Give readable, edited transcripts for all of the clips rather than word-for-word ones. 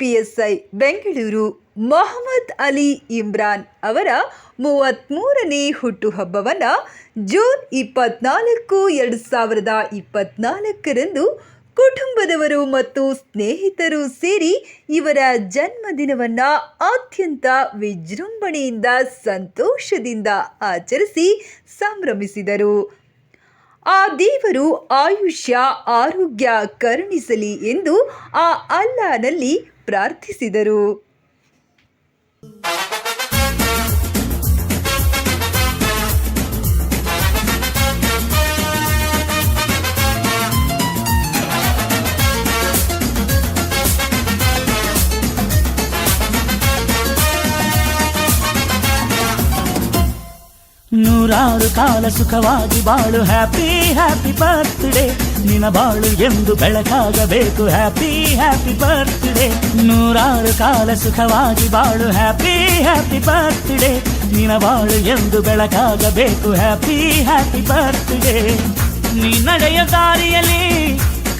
PSI Bengaluru Mohammed Ali Imran ಅವರ 33ನೇ ಹುಟ್ಟುಹಬ್ಬವನ್ನು June 24, 2024ರಂದು ಕುಟುಂಬದವರು ಮತ್ತು ಸ್ನೇಹಿತರು ಸೇರಿ ಇವರ ಜನ್ಮದಿನವನ್ನು ಅತ್ಯಂತ ವಿಜೃಂಭಣೆಯಿಂದ ಸಂತೋಷದಿಂದ ಆಚರಿಸಿ ಸಂಭ್ರಮಿಸಿದರು. ಆ ದೇವರು ಆಯುಷ್ಯ ಆರೋಗ್ಯ ಕರುಣಿಸಲಿ ಎಂದು ಆ ಅಲ್ಲಾಹನಲ್ಲಿ ಪ್ರಾರ್ಥಿಸಿದರು. ನೂರಾರು ಕಾಲ ಸುಖವಾಗಿ ಬಾಳು, ಹ್ಯಾಪಿ ಹ್ಯಾಪಿ ಬರ್ತ್ಡೇ, ನಿನ ಬಾಳು ಎಂದು ಬೆಳಕಾಗಬೇಕು, ಹ್ಯಾಪಿ ಹ್ಯಾಪಿ ಬರ್ತ್ಡೇ. ನೂರಾರು ಕಾಲ ಸುಖವಾಗಿ ಬಾಳು, ಹ್ಯಾಪಿ ಹ್ಯಾಪಿ ಬರ್ತ್ಡೇ, ನಿನ ಬಾಳು ಎಂದು ಬೆಳಕಾಗಬೇಕು, ಹ್ಯಾಪಿ ಹ್ಯಾಪಿ ಬರ್ತ್ಡೇ. ನೀ ನಡೆಯ ದಾರಿಯಲ್ಲಿ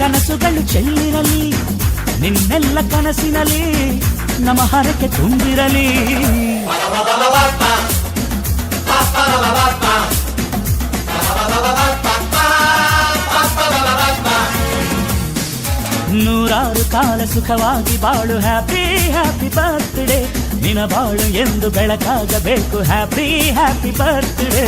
ಕನಸುಗಳು ಚೆಲ್ಲಿರಲಿ, ನಿನ್ನೆಲ್ಲ ಕನಸಿನಲ್ಲಿ ನಮ್ಮ ಹರಕೆ ತುಂಬಿರಲಿ. ನೂರಾರು ಕಾಲ ಸುಖವಾಗಿ ಬಾಳು, ಹ್ಯಾಪಿ ಹ್ಯಾಪಿ ಬರ್ತ್ಡೇ, ನಿನ ಬಾಳು ಎಂದು ಬೆಳಕಾಗಬೇಕು, ಹ್ಯಾಪಿ ಹ್ಯಾಪಿ ಬರ್ತ್ಡೇ.